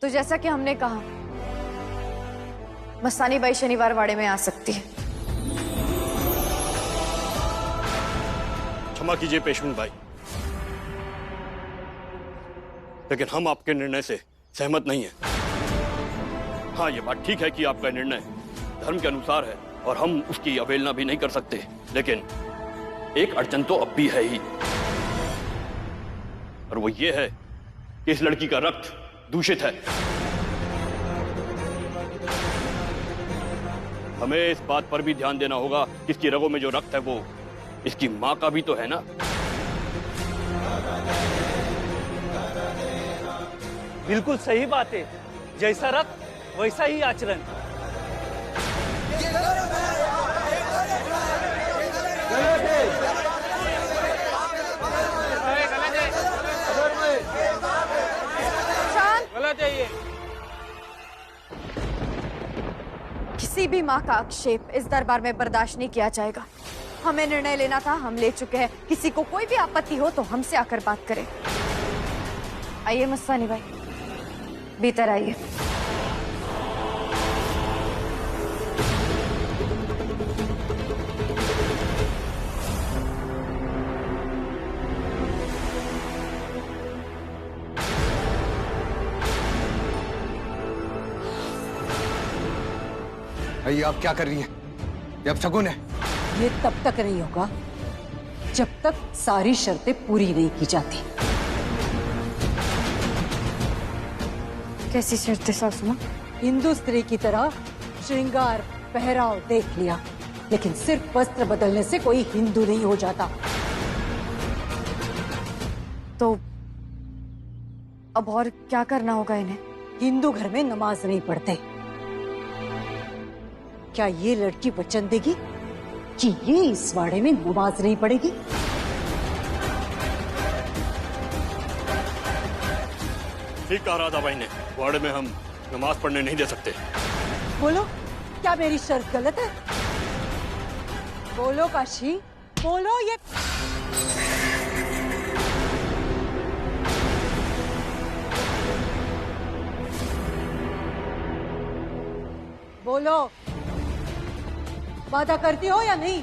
तो जैसा कि हमने कहा, मस्तानी बाई शनिवार वाड़े में आ सकती है। क्षमा कीजिए पेशवेंट भाई, लेकिन हम आपके निर्णय से सहमत नहीं हैं। हाँ, ये बात ठीक है कि आपका निर्णय धर्म के अनुसार है और हम उसकी अवहेलना भी नहीं कर सकते, लेकिन एक अड़चन तो अब भी है ही, और वो ये है कि इस लड़की का रक्त दूषित है। हमें इस बात पर भी ध्यान देना होगा कि इसकी रगों में जो रक्त है वो इसकी मां का भी तो है ना। बिल्कुल सही बात है, जैसा रक्त वैसा ही आचरण। गलत है ये। किसी भी माँ का आक्षेप इस दरबार में बर्दाश्त नहीं किया जाएगा। हमें निर्णय लेना था, हम ले चुके हैं। किसी को कोई भी आपत्ति हो तो हमसे आकर बात करें। आइए मस्तानी भाई, भीतर आइए। ये आप क्या कर रही हैं? ये अब शगुन है। ये तब तक नहीं होगा जब तक सारी शर्तें पूरी नहीं की जाती। कैसी शर्तें सासू मां? हिंदू स्त्री की तरह श्रृंगार पहराव देख लिया, लेकिन सिर्फ वस्त्र बदलने से कोई हिंदू नहीं हो जाता। तो अब और क्या करना होगा इन्हें? हिंदू घर में नमाज नहीं पढ़ते। क्या ये लड़की वचन देगी कि ये इस वाड़े में नमाज नहीं पढ़ेगी? ठीक कहा राधा भाई ने, वाड़े में हम नमाज पढ़ने नहीं दे सकते। बोलो, क्या मेरी शर्त गलत है? बोलो काशी, बोलो। ये बोलो, वादा करती हो या नहीं?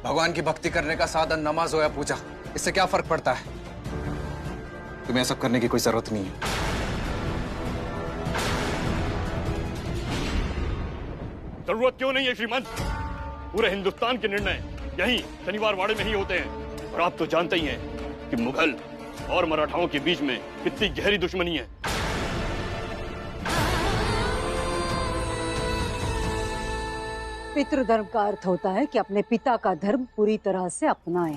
भगवान की भक्ति करने का साधन नमाज हो या पूजा, इससे क्या फर्क पड़ता है? तुम्हें सब करने की कोई जरूरत नहीं है। जरूरत क्यों नहीं है श्रीमंत? पूरे हिंदुस्तान के निर्णय यहीं शनिवार वाड़े में ही होते हैं, और आप तो जानते ही हैं कि मुगल और मराठाओं के बीच में कितनी गहरी दुश्मनी है। पितृधर्म का अर्थ होता है कि अपने पिता का धर्म पूरी तरह से अपनाएं।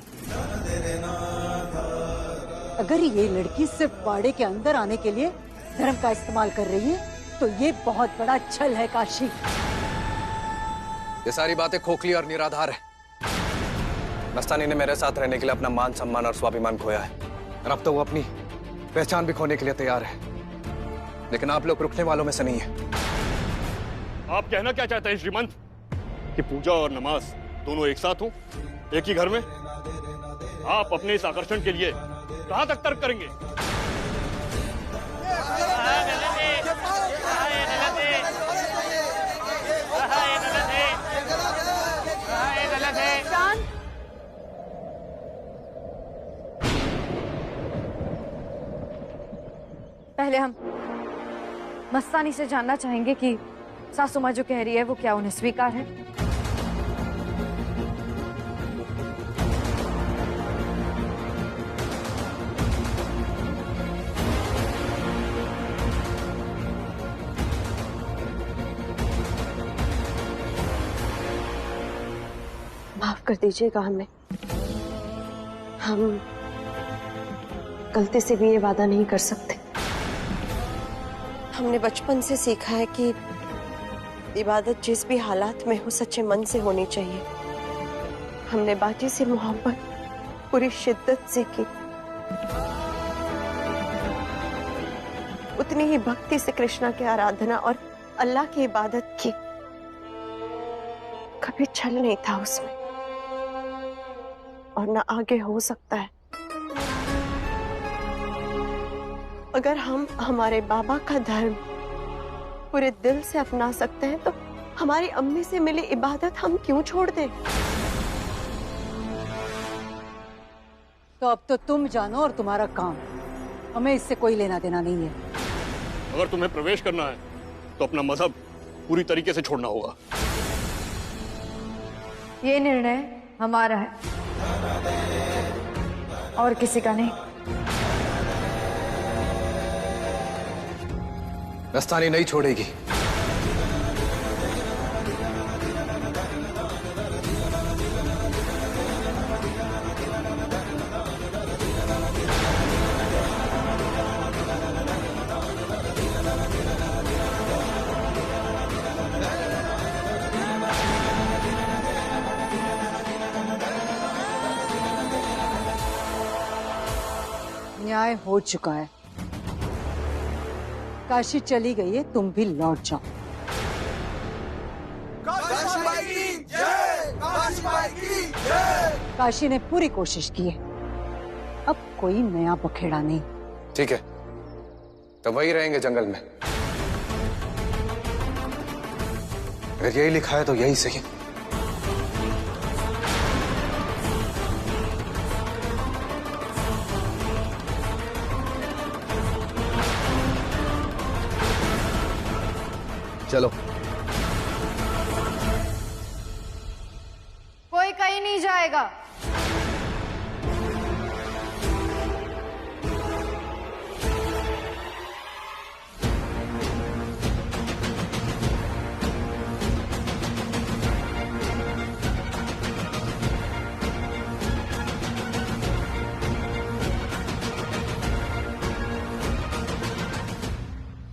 अगर ये लड़की सिर्फ वाड़े के अंदर आने के लिए धर्म का इस्तेमाल कर रही है तो ये बहुत बड़ा छल है काशी। ये सारी बातें खोखली और निराधार है। मस्तानी ने मेरे साथ रहने के लिए अपना मान सम्मान और स्वाभिमान खोया है, और अब तो वो अपनी पहचान भी खोने के लिए तैयार है, लेकिन आप लोग रुकने वालों में से नहीं है। आप कहना क्या चाहते हैं श्रीमंत? कि पूजा और नमाज दोनों एक साथ हो, एक ही घर में? आप अपने इस आकर्षण के लिए कहां तक तर्क करेंगे? पहले हम मस्तानी से जानना चाहेंगे कि सासू माँ जो कह रही है वो क्या उन्हें स्वीकार है? माफ कर दीजिएगा हम गलती से भी ये वादा नहीं कर सकते। हमने बचपन से सीखा है कि इबादत जिस भी हालात में हो सच्चे मन से होनी चाहिए। हमने बाजी से मोहब्बत पूरी शिद्दत से की, उतनी ही भक्ति से कृष्णा की आराधना और अल्लाह की इबादत की। कभी छल नहीं था उसमें। और न आगे हो सकता है। अगर हम हमारे बाबा का धर्म पूरे दिल से अपना सकते हैं तो हमारी अम्मी से मिली इबादत हम क्यों छोड़ दें? तो अब तो तुम जानो और तुम्हारा काम, हमें इससे कोई लेना देना नहीं है। अगर तुम्हें प्रवेश करना है तो अपना मजहब पूरी तरीके से छोड़ना होगा। ये निर्णय हमारा है और किसी का नहीं। मस्तानी नहीं छोड़ेगी। न्याय हो चुका है, काशी चली गई है, तुम भी लौट जाओ। काशी ने पूरी कोशिश की है, अब कोई नया बखेड़ा नहीं। ठीक है, तो वही रहेंगे जंगल में। अगर यही लिखा है तो यही सही। चलो। कोई कहीं नहीं जाएगा।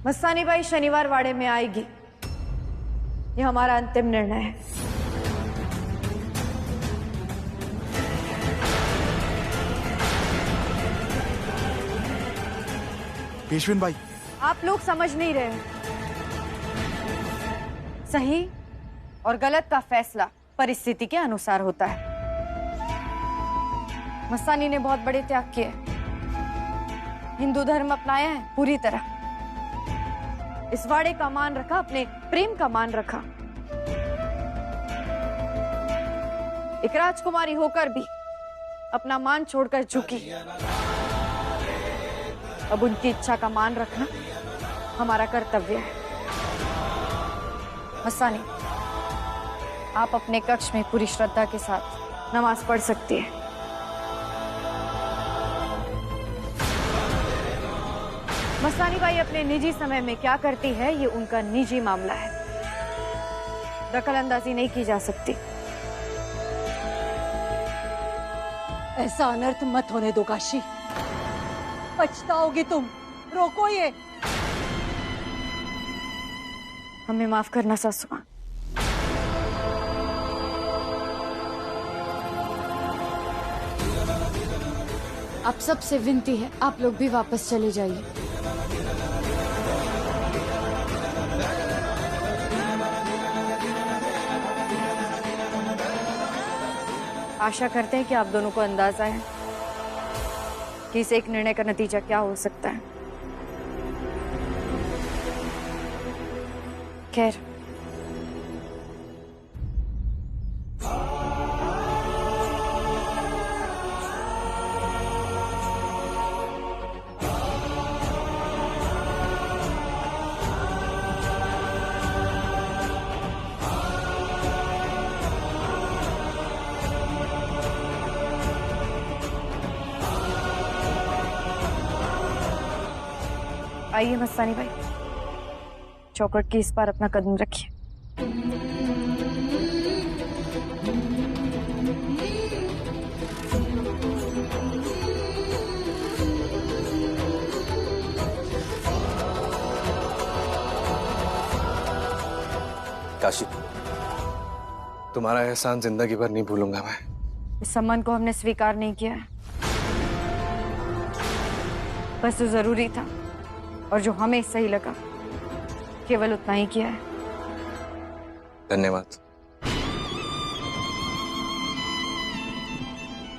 मस्तानी बाई शनिवार वाड़े में आएगी, ये हमारा अंतिम निर्णय है। पेशवेन भाई, आप लोग समझ नहीं रहे। सही और गलत का फैसला परिस्थिति के अनुसार होता है। मस्तानी ने बहुत बड़े त्याग किए, हिंदू धर्म अपनाया है पूरी तरह, इस वाड़े का मान रखा, अपने प्रेम का मान रखा। एक राजकुमारी होकर भी अपना मान छोड़कर झुकी। अब उनकी इच्छा का मान रखना हमारा कर्तव्य है। मस्तानी, आप अपने कक्ष में पूरी श्रद्धा के साथ नमाज पढ़ सकती है। मस्तानी बाई अपने निजी समय में क्या करती है ये उनका निजी मामला है, दखलंदाजी नहीं की जा सकती। ऐसा अनर्थ मत होने दो काशी, पछताओगे तुम। रोको ये। हमें माफ करना सासू मां। आप सबसे विनती है, आप लोग भी वापस चले जाइए। आशा करते हैं कि आप दोनों को अंदाजा है कि इस एक निर्णय का नतीजा क्या हो सकता है। खैर, आइए मस्तानी भाई, चौखट की इस पार अपना कदम रखिए। काशी, तुम्हारा एहसान जिंदगी भर नहीं भूलूंगा मैं। इस सम्मान को हमने स्वीकार नहीं किया है, बस जो जरूरी था और जो हमें सही लगा केवल उतना ही किया है। धन्यवाद।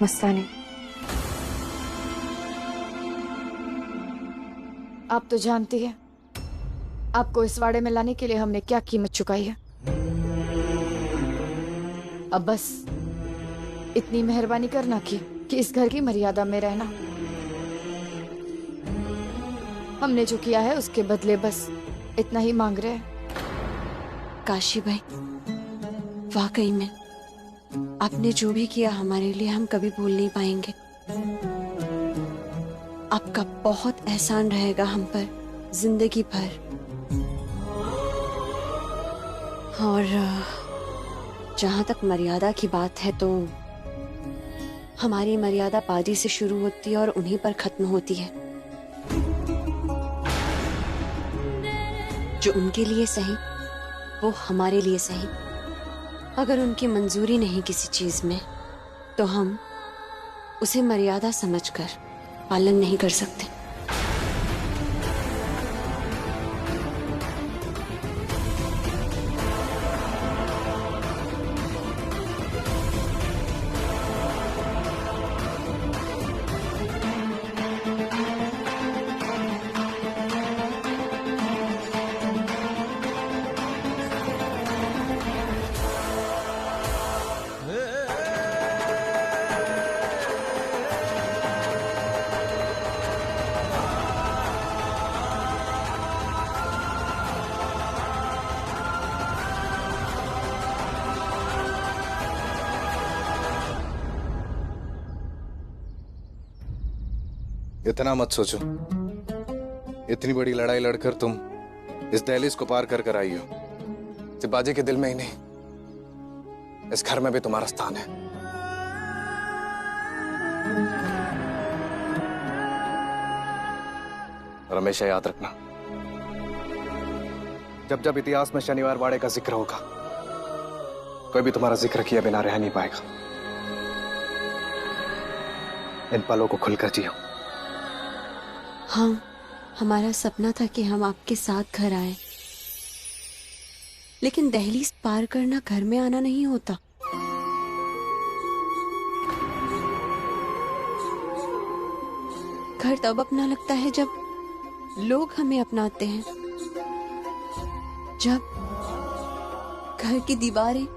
मस्तानी, आप तो जानती है आपको इस वाड़े में लाने के लिए हमने क्या कीमत चुकाई है। अब बस इतनी मेहरबानी करना कि इस घर की मर्यादा में रहना। हमने जो किया है उसके बदले बस इतना ही मांग रहे हैं। काशी भाई, वाकई में आपने जो भी किया हमारे लिए हम कभी भूल नहीं पाएंगे। आपका बहुत एहसान रहेगा हम पर जिंदगी भर। और जहां तक मर्यादा की बात है तो हमारी मर्यादा बाजी से शुरू होती है और उन्हीं पर खत्म होती है। जो उनके लिए सही वो हमारे लिए सही। अगर उनकी मंजूरी नहीं किसी चीज में तो हम उसे मर्यादा समझकर पालन नहीं कर सकते। इतना मत सोचो। इतनी बड़ी लड़ाई लड़कर तुम इस दहलीज को पार कर आई हो। सिर्फ बाजी के दिल में ही नहीं, इस घर में भी तुम्हारा स्थान है। और हमेशा याद रखना, जब जब इतिहास में शनिवार वाड़े का जिक्र होगा, कोई भी तुम्हारा जिक्र किए बिना रह नहीं पाएगा। इन पलों को खुलकर जियो। हाँ, हमारा सपना था कि हम आपके साथ घर आए, लेकिन दहलीज पार करना घर में आना नहीं होता। घर तब अपना लगता है जब लोग हमें अपनाते हैं, जब घर की दीवारें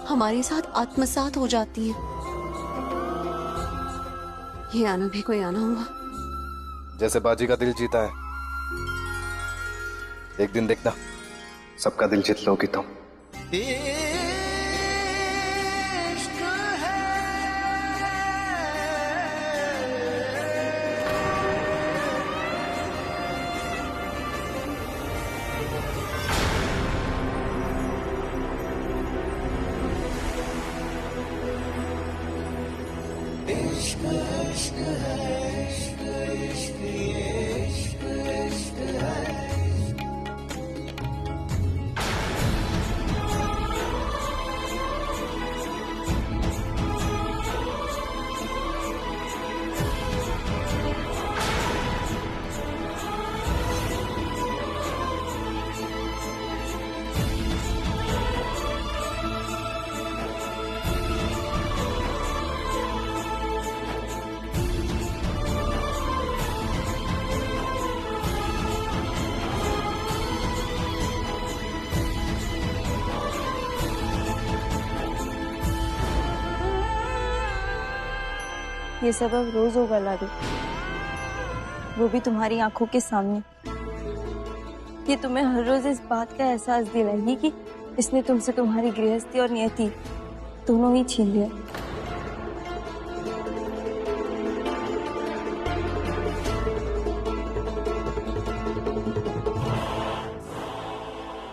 हमारे साथ आत्मसात हो जाती हैं। ये आना भी कोई आना हुआ। जैसे बाजी का दिल जीता है, एक दिन देखना सबका दिल जीत लोगी तुम। ये सब अब रोज होगा लाडू, वो भी तुम्हारी आंखों के सामने। ये तुम्हें हर रोज इस बात का एहसास दिलाएगी कि इसने तुमसे तुम्हारी गृहस्थी और नियति दोनों ही छीन लिया।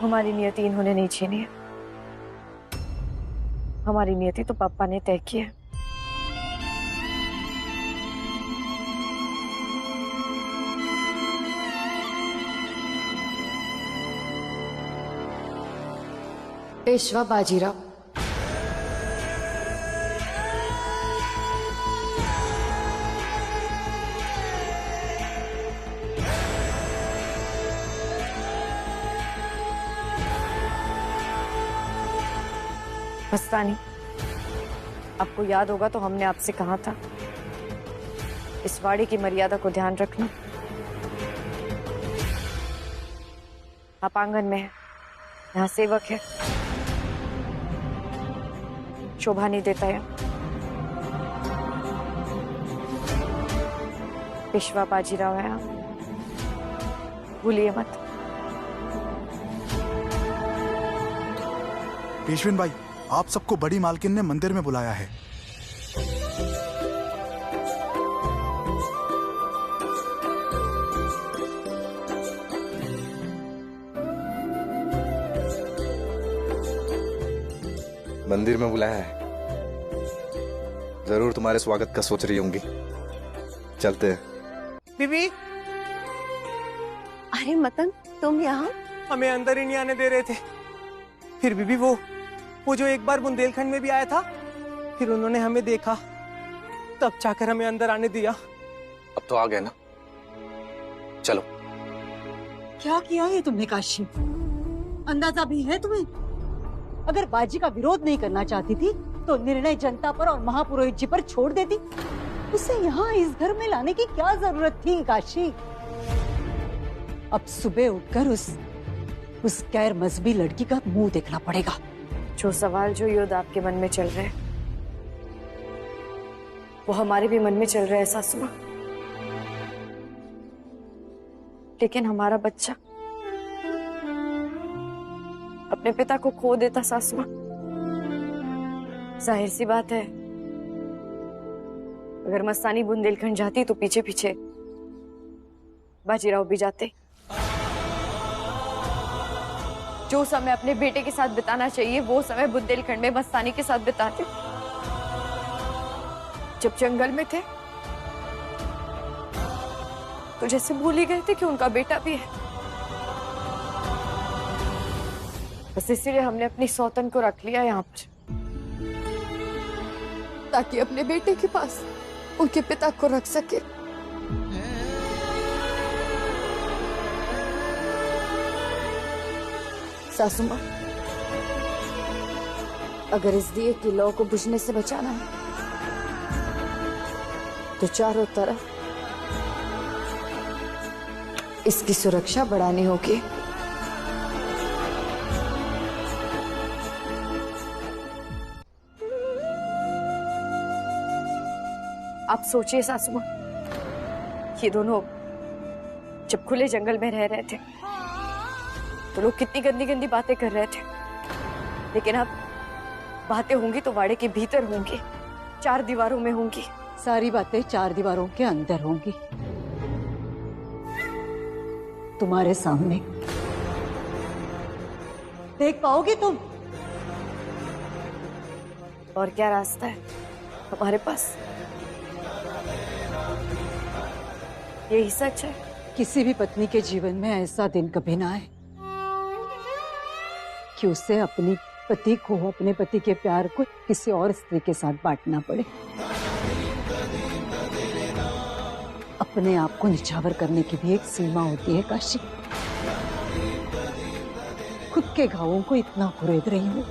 हमारी नियति इन्होंने नहीं छीनी है, हमारी नियति तो पापा ने तय की है। पेशवा बाजीराव, मस्तानी, आपको याद होगा तो हमने आपसे कहा था, इस वाड़े की मर्यादा को ध्यान रखना। आप आंगन में हैं, यहाँ सेवक है, शोभा नहीं देता है। पेशवा बाजीराव है आप, भूलिए मत। पेशवेन भाई, आप सबको बड़ी मालकिन ने मंदिर में बुलाया है। मंदिर में बुलाया है? जरूर तुम्हारे स्वागत का सोच रही होंगी। चलते हैं। बीबी, अरे मतंग, तुम यहाँ? हमें अंदर ही नहीं आने दे रहे थे। फिर बीबी वो जो एक बार बुंदेलखंड में भी आया था, फिर उन्होंने हमें देखा, तब जाकर हमें अंदर आने दिया। अब तो आ गए ना, चलो। क्या किया ये तुमने काशी? अंदाजा भी है तुम्हें? अगर बाजी का विरोध नहीं करना चाहती थी तो निर्णय जनता पर और महापुरोहित जी पर छोड़ देती। उसे यहाँ इस घर में लाने की क्या जरूरत थी काशी? अब सुबह उठकर उस गैर मजहबी लड़की का मुंह देखना पड़ेगा। जो सवाल, जो युद्ध आपके मन में चल रहे हैं, वो हमारे भी मन में चल रहे हैं सासू मां। लेकिन हमारा बच्चा अपने पिता को खो देता सासू मां। जाहिर सी बात है, अगर मस्तानी बुंदेलखंड जाती तो पीछे पीछे बाजीराव भी जाते। जो समय अपने बेटे के साथ बिताना चाहिए वो समय बुंदेलखंड में मस्तानी के साथ बिताते। जब जंगल में थे तो जैसे भूल ही गए थे कि उनका बेटा भी है। बस इसीलिए हमने अपनी सौतन को रख लिया यहाँ पर, ताकि अपने बेटे के पास उनके पिता को रख सके। सासू मां, अगर इस दिए की लौ को बुझने से बचाना है तो चारों तरफ इसकी सुरक्षा बढ़ानी होगी। आप सोचिए सासू मां, ये दोनों जब खुले जंगल में रह रहे थे तो लोग कितनी गंदी गंदी बातें कर रहे थे, लेकिन अब बातें होंगी तो वाड़े के भीतर होंगी, चार दीवारों में होंगी। सारी बातें चार दीवारों के अंदर होंगी, तुम्हारे सामने देख पाओगी तुम। और क्या रास्ता है हमारे पास? यही सच है। किसी भी पत्नी के जीवन में ऐसा दिन कभी ना आए कि उसे अपने पति को, अपने पति के प्यार को किसी और स्त्री के साथ बांटना पड़े। अपने आप को निछावर करने की भी एक सीमा होती है काशी। खुद के घावों को इतना कुरेद रही हूं,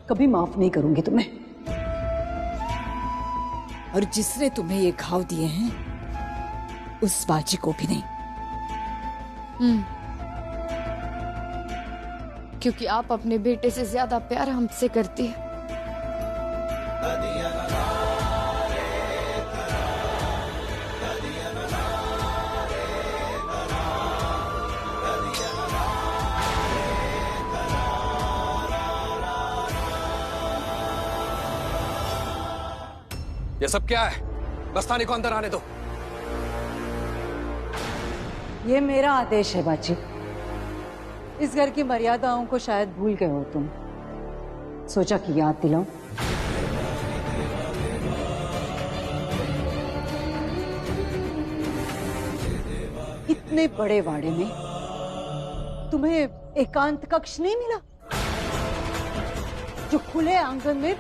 कभी माफ नहीं करूंगी तुम्हें। और जिसने तुम्हें ये घाव दिए हैं उस बाजी को भी नहीं। क्योंकि आप अपने बेटे से ज्यादा प्यार हमसे करती है। ये सब क्या है? मस्तानी को अंदर आने दो। ये मेरा आदेश है बाजी। इस घर की मर्यादाओं को शायद भूल गए हो तुम, सोचा कि याद दिलाऊं। इतने बड़े वाड़े में तुम्हें एकांत कक्ष नहीं मिला जो खुले आंगन में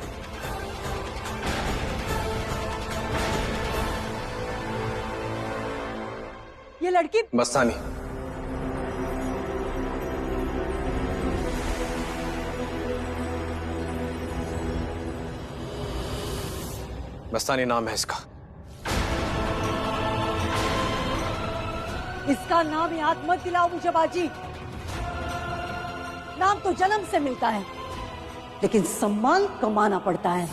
ये लड़की मस्तानी, मस्तानी नाम है इसका। इसका नाम याद मत दिलाओ मुझे बाजी। नाम तो जन्म से मिलता है, लेकिन सम्मान कमाना पड़ता है,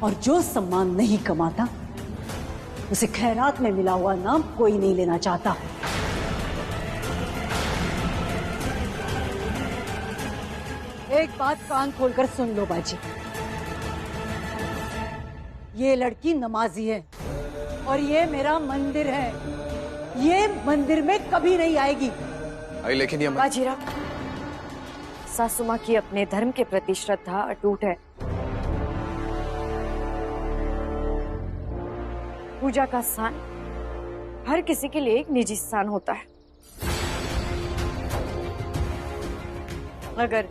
और जो सम्मान नहीं कमाता उसे खैरात में मिला हुआ नाम कोई नहीं लेना चाहता। एक बात कान खोलकर सुन लो बाजी, ये लड़की नमाजी है और ये मेरा मंदिर है। ये मंदिर में कभी नहीं आएगी। आई, लेकिन ये बाजीराव, सासू माँ की अपने धर्म के प्रति श्रद्धा अटूट है। पूजा का स्थान हर किसी के लिए एक निजी स्थान होता है। अगर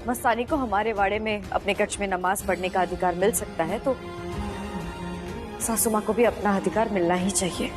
मस्तानी को हमारे वाड़े में अपने कक्ष में नमाज पढ़ने का अधिकार मिल सकता है, तो सासू माँ को भी अपना अधिकार मिलना ही चाहिए।